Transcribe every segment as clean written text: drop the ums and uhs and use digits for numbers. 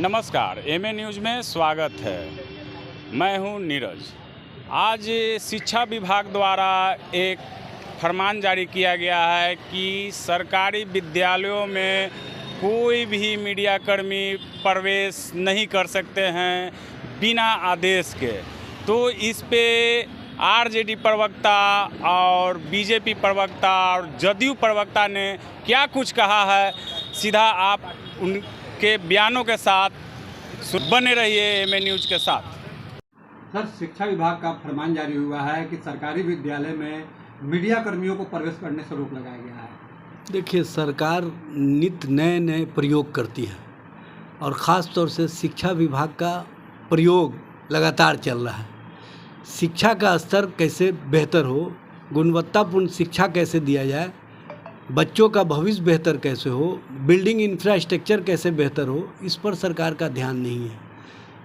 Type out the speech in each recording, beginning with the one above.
नमस्कार, MA news में स्वागत है। मैं हूं नीरज। आज शिक्षा विभाग द्वारा एक फरमान जारी किया गया है कि सरकारी विद्यालयों में कोई भी मीडियाकर्मी प्रवेश नहीं कर सकते हैं बिना आदेश के। तो इस पे आरजेडी प्रवक्ता और बीजेपी प्रवक्ता और जदयू प्रवक्ता ने क्या कुछ कहा है, सीधा आप उनके बयानों के साथ बने रहिए एमए न्यूज़ के साथ। सर, शिक्षा विभाग का फरमान जारी हुआ है कि सरकारी विद्यालय में मीडिया कर्मियों को प्रवेश करने से रोक लगाया गया है। देखिए, सरकार नित्य नए नए प्रयोग करती है और ख़ास तौर से शिक्षा विभाग का प्रयोग लगातार चल रहा है। शिक्षा का स्तर कैसे बेहतर हो, गुणवत्तापूर्ण शिक्षा कैसे दिया जाए, बच्चों का भविष्य बेहतर कैसे हो, बिल्डिंग इंफ्रास्ट्रक्चर कैसे बेहतर हो, इस पर सरकार का ध्यान नहीं है।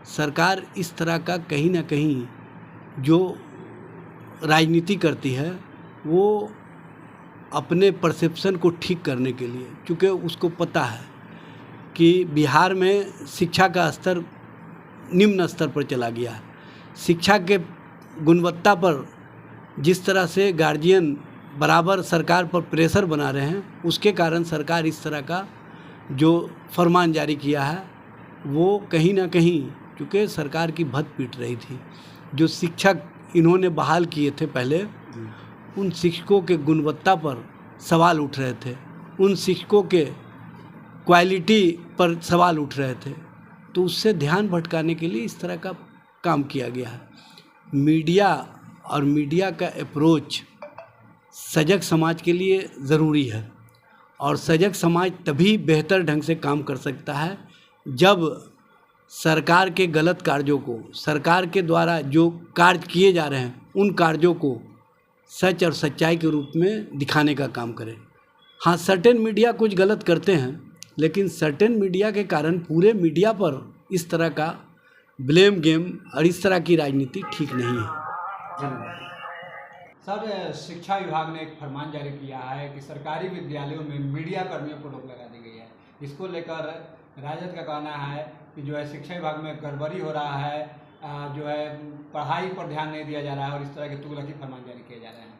सरकार इस तरह का कहीं ना कहीं जो राजनीति करती है वो अपने परसेप्शन को ठीक करने के लिए, क्योंकि उसको पता है कि बिहार में शिक्षा का स्तर निम्न स्तर पर चला गया है। शिक्षा के गुणवत्ता पर जिस तरह से गार्जियन बराबर सरकार पर प्रेशर बना रहे हैं, उसके कारण सरकार इस तरह का जो फरमान जारी किया है वो कहीं ना कहीं, क्योंकि सरकार की भद्द पीट रही थी। जो शिक्षक इन्होंने बहाल किए थे पहले, उन शिक्षकों के गुणवत्ता पर सवाल उठ रहे थे, उन शिक्षकों के क्वालिटी पर सवाल उठ रहे थे। तो उससे ध्यान भटकाने के लिए इस तरह का काम किया गया है। मीडिया और मीडिया का अप्रोच सजग समाज के लिए ज़रूरी है, और सजग समाज तभी बेहतर ढंग से काम कर सकता है जब सरकार के गलत कार्यों को, सरकार के द्वारा जो कार्य किए जा रहे हैं उन कार्यों को सच और सच्चाई के रूप में दिखाने का काम करें। हाँ, सर्टेन मीडिया कुछ गलत करते हैं, लेकिन सर्टेन मीडिया के कारण पूरे मीडिया पर इस तरह का ब्लेम गेम और इस तरह की राजनीति ठीक नहीं है। सर, शिक्षा विभाग ने एक फरमान जारी किया है कि सरकारी विद्यालयों में मीडिया कर्मियों को रोक लगा दी गई है। इसको लेकर राजद का कहना है कि जो है शिक्षा विभाग में गड़बड़ी हो रहा है, जो है पढ़ाई पर ध्यान नहीं दिया जा रहा है और इस तरह के तुगलकी फरमान जारी किए जा रहे हैं।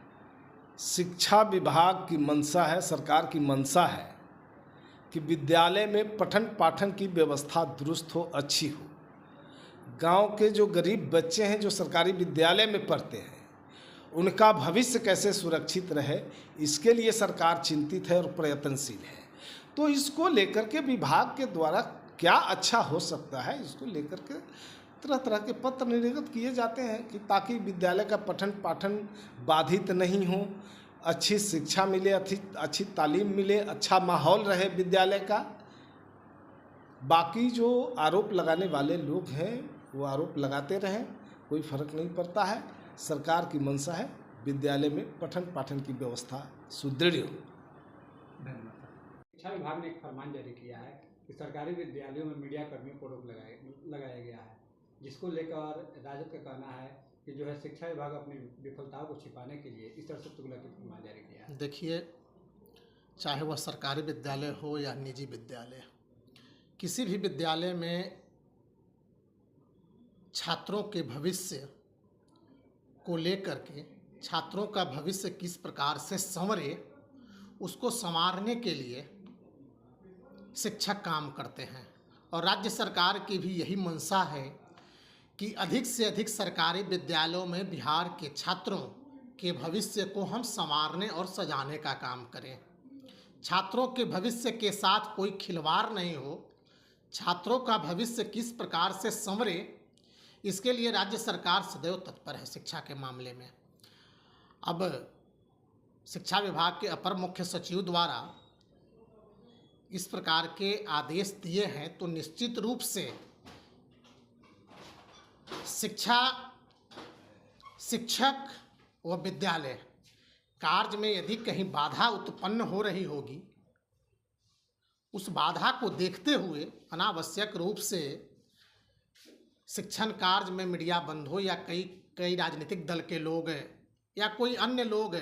शिक्षा विभाग की मंशा है, सरकार की मंशा है कि विद्यालय में पठन पाठन की व्यवस्था दुरुस्त हो, अच्छी हो। गांव के जो गरीब बच्चे हैं जो सरकारी विद्यालय में पढ़ते हैं, उनका भविष्य कैसे सुरक्षित रहे, इसके लिए सरकार चिंतित है और प्रयत्नशील है। तो इसको लेकर के विभाग के द्वारा क्या अच्छा हो सकता है, इसको लेकर के तरह तरह के पत्र निर्गत किए जाते हैं कि ताकि विद्यालय का पठन पाठन बाधित नहीं हो, अच्छी शिक्षा मिले, अच्छी तालीम मिले, अच्छा माहौल रहे विद्यालय का। बाकी जो आरोप लगाने वाले लोग हैं वो आरोप लगाते रहें, कोई फर्क नहीं पड़ता है। सरकार की मंशा है विद्यालय में पठन पाठन की व्यवस्था सुदृढ़ हो। धन्यवाद। शिक्षा विभाग ने एक फरमान जारी किया है कि सरकारी विद्यालयों में मीडिया कर्मियों को रोक लगाया गया है, जिसको लेकर राजद का कहना है कि जो है शिक्षा विभाग अपनी विफलताओं को छिपाने के लिए इस तरह से तुगलकी फरमान जारी किया है। देखिए, चाहे वह सरकारी विद्यालय हो या निजी विद्यालय, किसी भी विद्यालय में छात्रों के भविष्य को लेकर के, छात्रों का भविष्य किस प्रकार से संवरे, उसको संवारने के लिए शिक्षक काम करते हैं। और राज्य सरकार की भी यही मंशा है कि अधिक से अधिक सरकारी विद्यालयों में बिहार के छात्रों के भविष्य को हम संवारने और सजाने का काम करें। छात्रों के भविष्य के साथ कोई खिलवाड़ नहीं हो, छात्रों का भविष्य किस प्रकार से संवरे, इसके लिए राज्य सरकार सदैव तत्पर है शिक्षा के मामले में। अब शिक्षा विभाग के अपर मुख्य सचिव द्वारा इस प्रकार के आदेश दिए हैं, तो निश्चित रूप से शिक्षक व विद्यालय कार्य में यदि कहीं बाधा उत्पन्न हो रही होगी, उस बाधा को देखते हुए अनावश्यक रूप से शिक्षण कार्य में मीडिया बंद हो या कई राजनीतिक दल के लोग या कोई अन्य लोग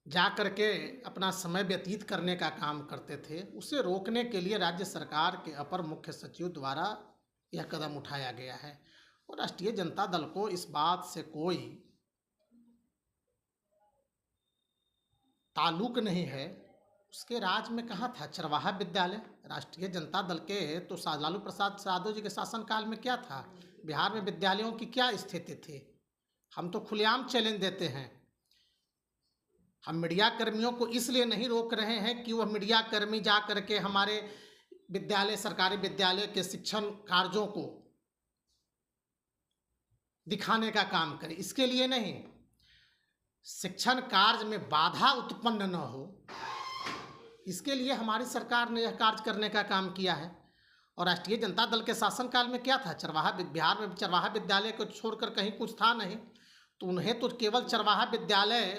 जा करके अपना समय व्यतीत करने का काम करते थे, उसे रोकने के लिए राज्य सरकार के अपर मुख्य सचिव द्वारा यह कदम उठाया गया है। और राष्ट्रीय जनता दल को इस बात से कोई ताल्लुक नहीं है। उसके राज में कहाँ था चरवाहा विद्यालय? राष्ट्रीय जनता दल के तो लालू प्रसाद यादव जी के शासनकाल में क्या था? बिहार में विद्यालयों की क्या स्थिति थी? हम तो खुलेआम चैलेंज देते हैं। हम मीडिया कर्मियों को इसलिए नहीं रोक रहे हैं कि वह मीडिया कर्मी जा करके हमारे विद्यालय, सरकारी विद्यालय के शिक्षण कार्यों को दिखाने का काम करें, इसके लिए नहीं। शिक्षण कार्य में बाधा उत्पन्न न हो, इसके लिए हमारी सरकार ने यह कार्य करने का काम किया है। और राष्ट्रीय जनता दल के शासनकाल में क्या था? बिहार में चरवाहा विद्यालय को छोड़कर कहीं कुछ था नहीं। तो उन्हें तो केवल चरवाहा विद्यालय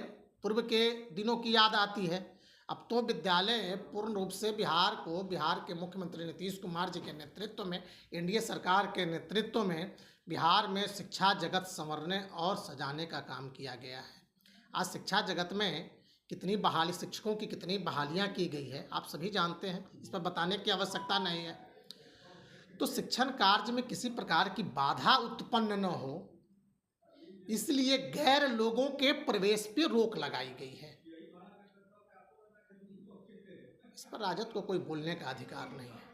पूर्व के दिनों की याद आती है। अब तो विद्यालय पूर्ण रूप से बिहार के मुख्यमंत्री नीतीश कुमार जी के नेतृत्व में, एनडीए सरकार के नेतृत्व में बिहार में शिक्षा जगत संवरने और सजाने का काम किया गया है। आज शिक्षा जगत में कितनी बहाली, शिक्षकों की कितनी बहालियां की गई है, आप सभी जानते हैं, इस पर बताने की आवश्यकता नहीं है। तो शिक्षण कार्य में किसी प्रकार की बाधा उत्पन्न न हो, इसलिए गैर लोगों के प्रवेश पर रोक लगाई गई है। इस पर राजद को कोई बोलने का अधिकार नहीं है।